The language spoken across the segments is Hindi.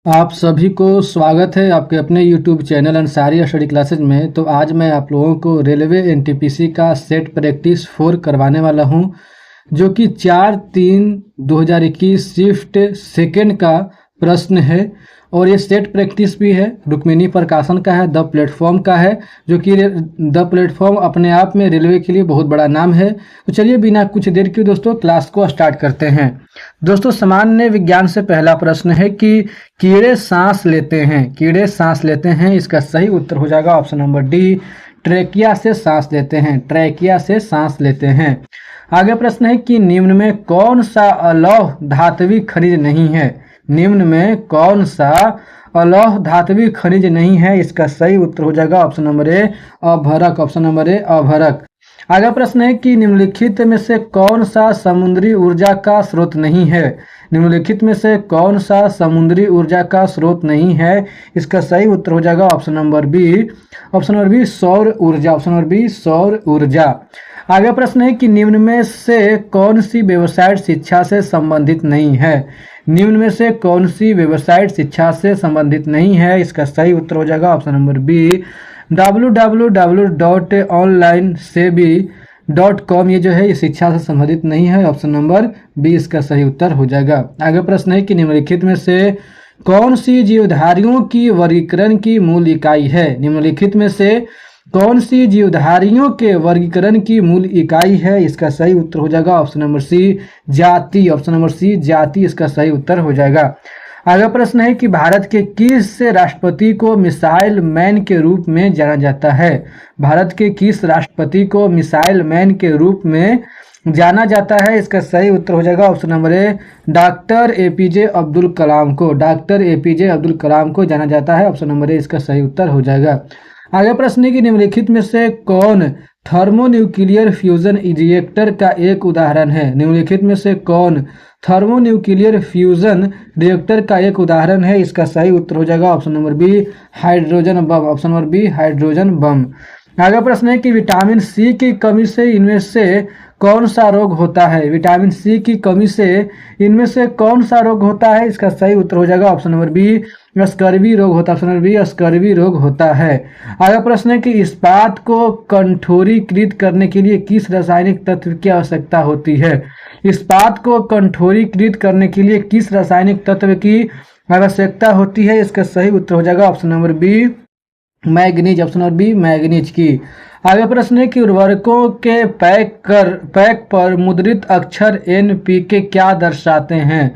आप सभी को स्वागत है आपके अपने YouTube channel Ansari study classes में। तो आज मैं आप लोगों को रेलवे एनटीपीसी का सेट प्रैक्टिस 4 करवाने वाला हूं, जो कि 4/3/2021 शिफ्ट सेकेंड का प्रश्न है। और ये सेट प्रैक्टिस भी है, रुक्मिणी प्रकाशन का है, द प्लेटफॉर्म का है, जो कि द प्लेटफॉर्म अपने आप में रेलवे के लिए बहुत बड़ा नाम है। तो चलिए बिना कुछ देर के दोस्तों क्लास को स्टार्ट करते हैं। दोस्तों, सामान्य विज्ञान से पहला प्रश्न है कि कीड़े सांस लेते हैं, इसका सही उत्तर हो जाएगा ऑप्शन नंबर डी, ट्रैकिया से सांस लेते हैं, ट्रैकिया से सांस लेते हैं। आगे प्रश्न है कि निम्न में कौन सा अलौह धात्विक खनिज नहीं है, निम्न में कौन सा अलौह धात्विक खनिज नहीं है, इसका सही उत्तर हो जाएगा ऑप्शन नंबर ए, अभ्भरक, ऑप्शन नंबर ए, अभ्भरक। आगे प्रश्न है कि निम्नलिखित में से कौन सा समुद्री ऊर्जा का स्रोत नहीं है, निम्नलिखित में से कौन सा समुद्री ऊर्जा का स्रोत नहीं है, इसका सही उत्तर हो जाएगा ऑप्शन नंबर बी, सौर ऊर्जा, ऑप्शन नंबर बी, सौर ऊर्जा। आगे प्रश्न है कि निम्न में से कौन सी वेबसाइट शिक्षा से संबंधित नहीं है, निम्न में से कौन सी वेबसाइट शिक्षा से संबंधित नहीं है, इसका सही उत्तर हो जाएगा ऑप्शन नंबर बी, www.onlinesebi.com। ये जो है ये शिक्षा से संबंधित नहीं है, ऑप्शन नंबर बी इसका सही उत्तर हो जाएगा। आगे प्रश्न है कि निम्नलिखित में से कौन सी जीवधारियों की वर्गीकरण की मूल इकाई है, निम्नलिखित में से कौन सी जीवधारियों के वर्गीकरण की मूल इकाई है, इसका सही उत्तर हो जाएगा ऑप्शन नंबर सी, जाति, ऑप्शन नंबर सी, जाति इसका सही उत्तर हो जाएगा। आगे प्रश्न है कि भारत के किस राष्ट्रपति को मिसाइल मैन के रूप में जाना जाता है, भारत के किस राष्ट्रपति को मिसाइल मैन के रूप में जाना जाता है, इसका सही उत्तर हो जाएगा option number A, doctor APJ Abdul Kalam को, डॉक्टर एपीजे अब्दुल कलाम को जाना जाता है, ऑप्शन नंबर ए इसका सही उत्तर हो जाएगा। आगे प्रश्न है कि निम्नलिखित में से कौन थर्मोन्यूक्लियर फ्यूजन रिएक्टर का एक उदाहरण है, निम्नलिखित में से कौन थर्मोन्यूक्लियर फ्यूजन रिएक्टर का एक उदाहरण है, इसका सही उत्तर हो जाएगा option number B, hydrogen bomb, option number B, hydrogen bomb. आगे प्रश्न है कि विटामिन सी की कमी से इनमें से कौन सा रोग होता है, विटामिन सी की कमी से इनमें से कौन सा रोग होता है, इसका सही उत्तर हो जाएगा ऑप्शन नंबर बी, स्कर्वी रोग होता है, ऑप्शन नंबर बी, स्कर्वी रोग होता है। आगे प्रश्न है कि इस्पात को कंठोरीकृत करने के लिए किस रासायनिक तत्व की आवश्यकता होती है, इस्पात को कंठोरीकृत करने के लिए किस रासायनिक तत्व की आवश्यकता होती है, इसका सही उत्तर हो जाएगा option number B, manganese, option number B, manganese की। आगे प्रश्न है कि उर्वरकों के पैक पर मुद्रित अक्षर NPK क्या दर्शाते हैं,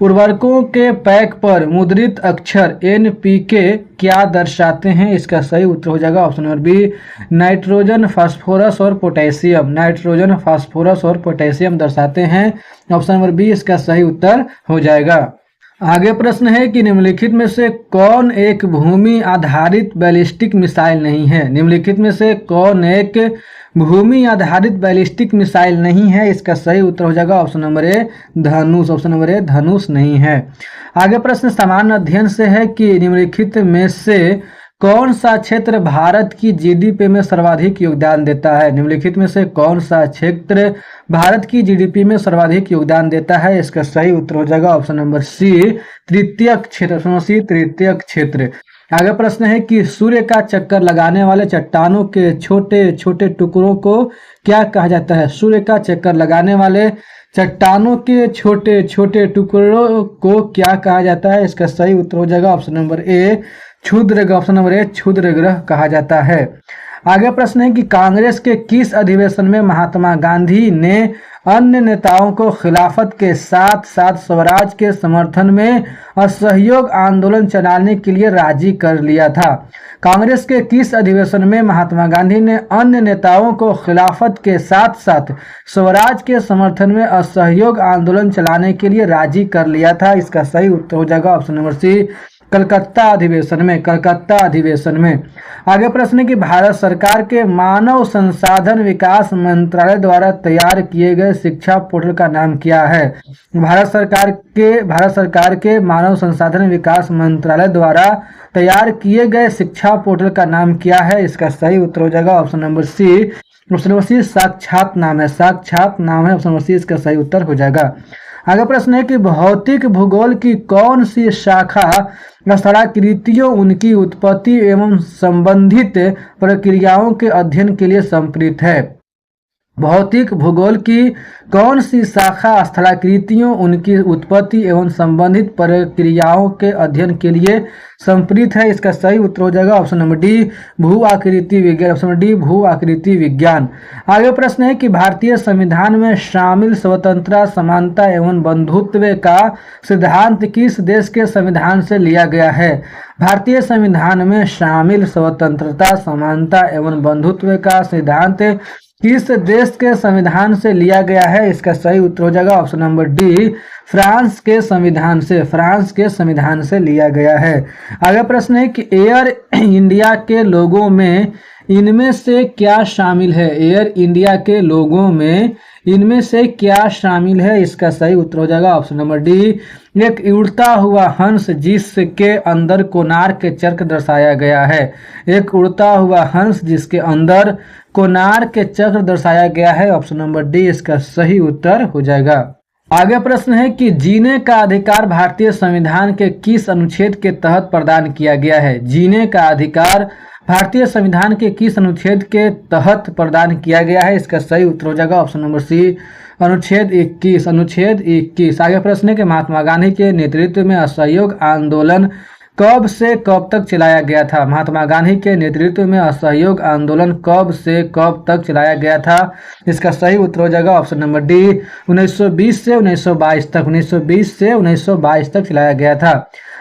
उर्वरकों के पैक पर मुद्रित अक्षर NPK क्या दर्शाते हैं, इसका सही उत्तर हो जाएगा option number B, nitrogen, phosphorus और पोटेशियम, नाइट्रोजन, फास्फोरस और पोटेशियम दर्शाते हैं, ऑप्शन नंबर बी इसका सही उत्तर हो जाएगा। आगे प्रश्न है कि निम्नलिखित में से कौन एक भूमि आधारित बैलिस्टिक मिसाइल नहीं है, निम्नलिखित में से कौन एक भूमि आधारित बैलिस्टिक मिसाइल नहीं है, इसका सही उत्तर हो जाएगा ऑप्शन नंबर ए, धनुष, ऑप्शन नंबर ए, धनुष नहीं है। आगे प्रश्न सामान्य अध्ययन से है कि निम्नलिखित में से कौन सा क्षेत्र भारत की जीडीपी में सर्वाधिक योगदान देता है, निम्नलिखित में से कौन सा क्षेत्र भारत की जीडीपी में सर्वाधिक योगदान देता है, इसका सही उत्तर हो जाएगा ऑप्शन नंबर सी, तृतीयक क्षेत्र, ऑप्शन नंबर सी, तृतीयक क्षेत्र। आगे प्रश्न है कि सूर्य का चक्कर लगाने वाले चट्टानों के छोटे छोटे टुकड़ों को क्या कहा जाता है, सूर्य का चक्कर लगाने वाले चट्टानों के छोटे छोटे टुकड़ों को क्या कहा जाता है, इसका सही उत्तर हो जाएगा ऑप्शन नंबर ए, क्षुद्रग्रह, ऑप्शन नंबर ए, क्षुद्रग्रह कहा जाता है। आगे प्रश्न है कि कांग्रेस के किस अधिवेशन में महात्मा गांधी ने अन्य नेताओं को खिलाफत के साथ साथ स्वराज के समर्थन में असहयोग आंदोलन चलाने के लिए राजी कर लिया था, कांग्रेस के किस अधिवेशन में महात्मा गांधी ने अन्य नेताओं को खिलाफत के साथ साथ स्वराज के समर्थन में असहयोग आंदोलन चलाने के लिए राजी कर लिया था, इसका सही उत्तर हो जाएगा ऑप्शन नंबर सी, कलकत्ता अधिवेशन में, कलकत्ता अधिवेशन में। आगे प्रश्न है कि भारत सरकार के मानव संसाधन विकास मंत्रालय द्वारा तैयार किए गए शिक्षा पोर्टल का नाम क्या है, भारत सरकार के मानव संसाधन विकास मंत्रालय द्वारा तैयार किए गए शिक्षा पोर्टल का नाम क्या है, इसका सही उत्तर हो जाएगा option number C, option number C, साक्षात नाम है, साक्षात नाम है, ऑप्शन नंबर सी इसका सही उत्तर हो जाएगा। आगे प्रश्न है कि भौतिक भूगोल की कौन सी शाखा स्थलाकृतियों, उनकी उत्पत्ति एवं संबंधित प्रक्रियाओं के अध्ययन के लिए समर्पित है। भौतिक भूगोल की कौन सी शाखा स्थलाकृतियों, उनकी उत्पत्ति एवं संबंधित प्रक्रियाओं के अध्ययन के लिए समर्पित है? इसका सही उत्तर हो जाएगा ऑप्शन नंबर डी, भू आकृति विज्ञान। ऑप्शन नंबर डी, भू आकृति विज्ञान। आगे प्रश्न है कि भारतीय संविधान में शामिल स्वतंत्रता, समानता एवं बंधुत्व का सिद्धांत किस देश के संविधान से लिया गया है? भारतीय संविधान में शामिल स्वतंत्रता, समानता एवं बंधुत्व का सिद्धांत किस देश के संविधान से लिया गया है? इसका सही उत्तर हो जाएगा ऑप्शन नंबर डी, फ्रांस के संविधान से। फ्रांस के संविधान से लिया गया है। अगला प्रश्न है कि एयर इंडिया के लोगों में इनमें से क्या शामिल है? एयर इंडिया के लोगों में इनमें से क्या शामिल है? इसका सही उत्तर हो जाएगा ऑप्शन नंबर डी, एक उड़ता हुआ हंस जिसके अंदर कोणार्क चक्र दर्शाया गया है। एक उड़ता हुआ हंस जिसके अंदर कोणार्क चक्र दर्शाया गया है। ऑप्शन नंबर डी इसका सही उत्तर हो जाएगा। आगे प्रश्न है कि जीने का अधिकार भारतीय संविधान के किस अनुच्छेद के तहत प्रदान किया गया है? जीने का अधिकार भारतीय संविधान के किस अनुच्छेद के तहत प्रदान किया गया है? इसका सही उत्तर हो जाएगा ऑप्शन नंबर सी, अनुच्छेद 21। अनुच्छेद 21। आगे प्रश्न है कि महात्मा गांधी के नेतृत्व में असहयोग आंदोलन कब से कब तक चलाया गया था? महात्मा गांधी के नेतृत्व में असहयोग आंदोलन कब से कब तक चलाया गया था? इसका सही उत्तर हो जाएगा ऑप्शन नंबर डी, 1920 से 1922 तक। 1920 से 1922 तक चलाया गया था।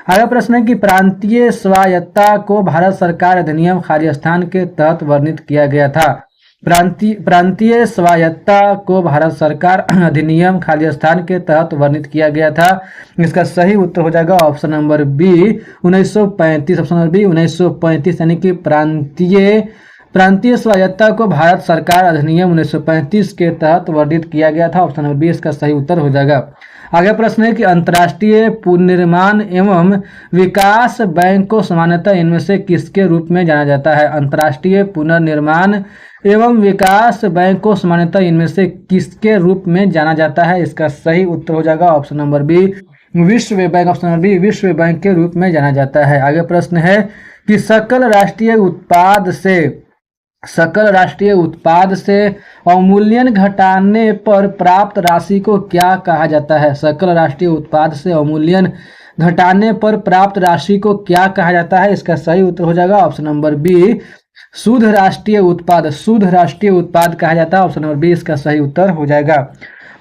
अगला प्रश्न है कि प्रांतीय स्वायत्तता को भारत सरकार अधिनियम खालिस्तान के तहत वर्णित किया गया था। प्रांतीय स्वायत्तता को भारत सरकार अधिनियम खालिस्तान के तहत वर्णित किया गया था। इसका सही उत्तर हो जाएगा option number B, 1935। Option number B, 1935 यानी कि प्रांतीय स्वायत्तता को भारत सरकार अधिनियम 1935 के तहत वर्णित किया गया था। ऑप्शन नंबर बी इसका सही उत्तर हो जाएगा। आगे प्रश्न है कि अंतर्राष्ट्रीय पुनर्निर्माण एवं विकास बैंक को सामान्यतः इनमें से किसके रूप में जाना जाता है? अंतर्राष्ट्रीय पुनर्निर्माण एवं विकास बैंक को सामान्यतः इनमें से किसके रूप में जाना जाता है? इसका सही उत्तर हो जाएगा ऑप्शन नंबर बी, विश्व बैंक। ऑप्शन नंबर बी, विश्व बैंक के रूप में जाना जाता है। आगे प्रश्न है कि सकल राष्ट्रीय उत्पाद से अवमूल्यन घटाने पर प्राप्त राशि को क्या कहा जाता है? सकल राष्ट्रीय उत्पाद से अवमूल्यन घटाने पर प्राप्त राशि को क्या कहा जाता है? इसका सही उत्तर हो जाएगा ऑप्शन नंबर बी, शुद्ध राष्ट्रीय उत्पाद। शुद्ध राष्ट्रीय उत्पाद कहा जाता है। ऑप्शन नंबर बी इसका सही उत्तर हो जाएगा।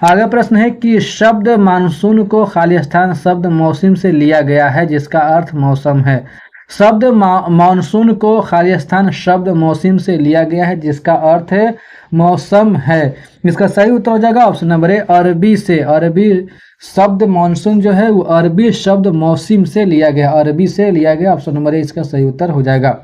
आगे प्रश्न है कि शब्द मानसून को खालिस्तान शब्द मौसम से लिया गया है जिसका अर्थ मौसम है। शब्द मानसून को खालिस्तान शब्द मौसम से लिया गया है जिसका अर्थ मौसम है। इसका सही उत्तर हो जाएगा ऑप्शन नंबर ए, अरबी से। अरबी शब्द मानसून जो है वो अरबी शब्द मौसम से लिया गया, अरबी से लिया गया। ऑप्शन नंबर ए इसका सही उत्तर हो जाएगा।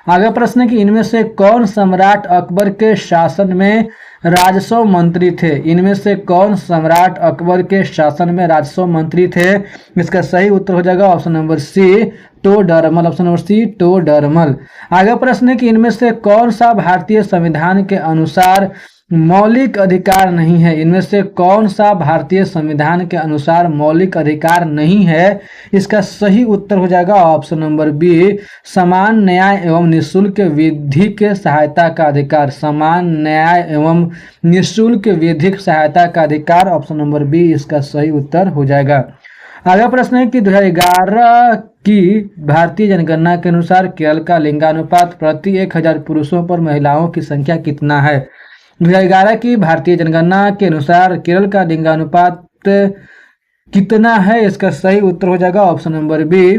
आगे प्रश्न है कि इनमें से कौन सम्राट अकबर के शासन में राजस्व मंत्री थे? इनमें से कौन सम्राट अकबर के शासन में राजस्व मंत्री थे? इसका सही उत्तर हो जाएगा option number C, Todarmal. Option number C, Todarmal. आगे प्रश्न है कि इनमें से कौन सा भारतीय संविधान के अनुसार मौलिक अधिकार नहीं है? इनमें से कौन सा भारतीय संविधान के अनुसार मौलिक अधिकार नहीं है? इसका सही उत्तर हो जाएगा ऑप्शन नंबर बी, समान न्याय एवं निःशुल्क विधिक सहायता का अधिकार। समान न्याय एवं निःशुल्क विधिक सहायता का अधिकार। ऑप्शन नंबर बी इसका सही उत्तर हो जाएगा। अगला प्रश्न है कि 2011 की भारतीय जनगणना के अनुसार केरल का लिंगानुपात प्रति 1000 पुरुषों पर महिलाओं की संख्या कितना है? 2011 की भारतीय जनगणना के अनुसार केरल का लिंगानुपात कितना है? इसका सही उत्तर हो जाएगा ऑप्शन नंबर बी,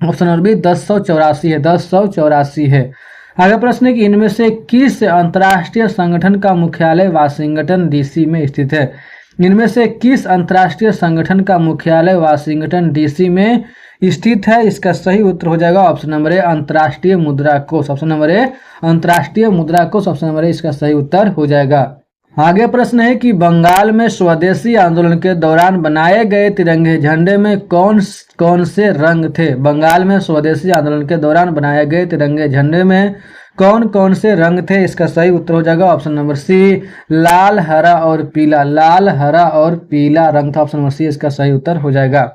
1084 है। 1084 है। आगे प्रश्न है कि इनमें से किस अंतर्राष्ट्रीय संगठन का मुख्यालय वाशिंगटन डीसी में स्थित है? इनमें से किस अंतर्राष्ट्रीय संगठन का मुख्यालय वाशिंगटन डीसी में स्थित है? इसका सही उत्तर हो जाएगा ऑप्शन नंबर ए, अंतर्राष्ट्रीय मुद्रा कोष। ऑप्शन नंबर ए, अंतर्राष्ट्रीय मुद्रा कोष। ऑप्शन नंबर ए इसका सही उत्तर हो जाएगा। आगे प्रश्न है कि बंगाल में स्वदेशी आंदोलन के दौरान बनाए गए तिरंगे झंडे में कौन कौन से रंग थे? बंगाल में स्वदेशी आंदोलन के दौरान बनाए गए तिरंगे झंडे में कौन कौन से रंग थे? इसका सही उत्तर हो जाएगा ऑप्शन नंबर सी, लाल, हरा और पीला। लाल, हरा और पीला रंग था। ऑप्शन नंबर सी इसका सही उत्तर हो जाएगा।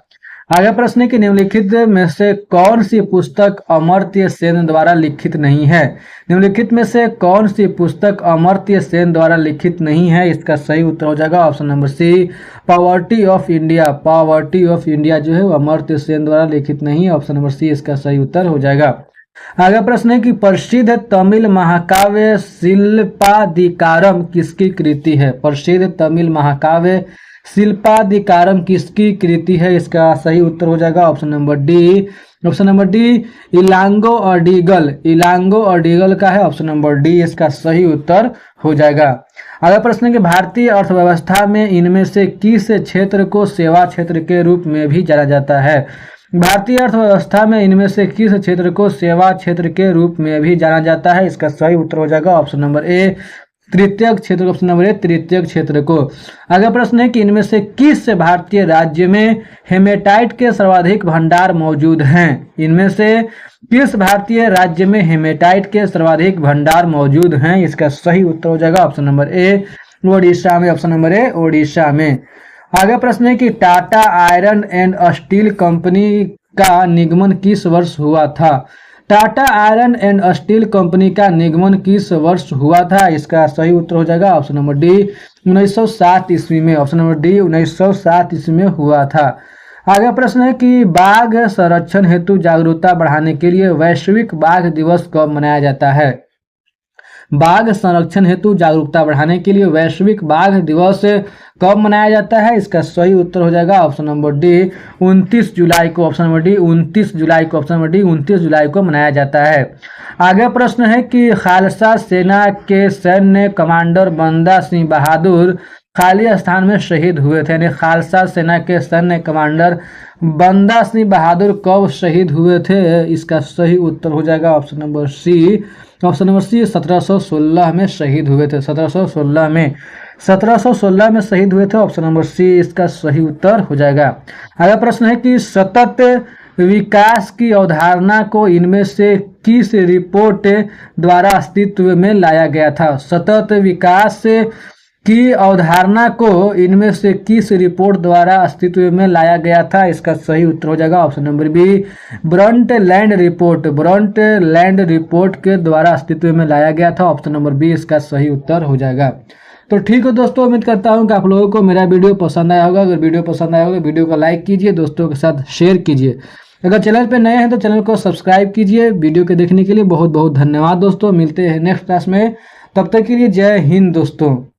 आगे प्रश्न है कि निम्नलिखित में से कौन सी पुस्तक अमर्त्य सेन द्वारा लिखित नहीं है? निम्नलिखित में से कौन सी पुस्तक अमर्त्य सेन द्वारा लिखित नहीं है? इसका सही उत्तर हो जाएगा option number C, poverty of India. Poverty of India जो है वो अमर्त्य सेन द्वारा लिखित नहीं है। ऑप्शन नंबर सी इसका सही उत्तर हो जाएगा। आगे प्रश्न है कि प्रसिद्ध तमिल महाकाव्य शिल्पादिकारम किसकी कृति है? प्रसिद्ध तमिल महाकाव्य शिल्पादिकारम किसकी कृति है? इसका सही उत्तर हो जाएगा option number D. Option number D, Ilango Adigal. Elango और डीगल का है। ऑप्शन नंबर डी इसका सही उत्तर हो जाएगा। अगला प्रश्न है कि भारतीय अर्थव्यवस्था में इनमें से किस क्षेत्र को सेवा क्षेत्र के रूप में भी जाना जाता है? भारतीय अर्थव्यवस्था में इनमें से किस क्षेत्र को सेवा क्षेत्र के रूप में भी जाना जाता है? इसका सही उत्तर हो जाएगा ऑप्शन नंबर ए, तृतीय क्षेत्र। ऑप्शन नंबर ए, तृतीय क्षेत्र को। अगला प्रश्न है कि इनमें से किस भारतीय राज्य में हेमेटाइट के सर्वाधिक भंडार मौजूद हैं? इनमें से किस भारतीय राज्य में हेमेटाइट के सर्वाधिक भंडार मौजूद हैं? इसका सही उत्तर हो जाएगा ऑप्शन नंबर ए, ओडिशा में। ऑप्शन नंबर ए, ओडिशा में। आगे प्रश्न है कि Tata iron and steel company का निगमन किस वर्ष हुआ था? Tata iron and steel company का निगमन किस वर्ष हुआ था? इसका सही उत्तर हो जाएगा ऑप्शन नंबर डी, 1907 ईस्वी में। ऑप्शन नंबर डी, 1907 ईस्वी में हुआ था। आगे प्रश्न है कि बाघ संरक्षण हेतु जागरूकता बढ़ाने के लिए वैश्विक बाघ दिवस कब मनाया जाता है? बाघ संरक्षण हेतु जागरूकता बढ़ाने के लिए वैश्विक बाघ दिवस कब मनाया जाता है? इसका सही उत्तर हो जाएगा ऑप्शन नंबर डी, 29 जुलाई को। ऑप्शन नंबर डी, 29 जुलाई को। ऑप्शन नंबर डी, 29 जुलाई को मनाया जाता है। आगे प्रश्न है कि खालसा सेना के सैन्य कमांडर बंदा सिंह बहादुर खाली स्थान में शहीद हुए थे। यानी खालसा सेना के सैन्य कमांडर बंदा सिंह बहादुर कब शहीद हुए थे? इसका सही उत्तर हो जाएगा option number C. Option number C, 1716 में शहीद हुए थे। 1716 में 1716 में शहीद हुए थे। ऑप्शन नंबर सी इसका सही उत्तर हो जाएगा। अगला प्रश्न है कि सतत विकास की अवधारणा को इनमें से किस रिपोर्ट द्वारा अस्तित्व में लाया गया था? सतत विकास की अवधारणा को इनमें से किस रिपोर्ट द्वारा अस्तित्व में लाया गया था? इसका सही उत्तर हो जाएगा option number B, Brundtland report. Brundtland report के द्वारा अस्तित्व में लाया गया था। ऑप्शन नंबर बी इसका सही उत्तर हो जाएगा। तो ठीक है दोस्तों, उम्मीद करता हूं कि आप लोगों को मेरा वीडियो पसंद आया होगा। अगर वीडियो पसंद आया होगा वीडियो को लाइक कीजिए, दोस्तों के साथ शेयर कीजिए। अगर चैनल पे नए हैं तो चैनल को सब्सक्राइब कीजिए। वीडियो के देखने के लिए बहुत बहुत धन्यवाद दोस्तों। मिलते हैं नेक्स्ट क्लास में, तब तक के लिए जय हिंद दोस्तों।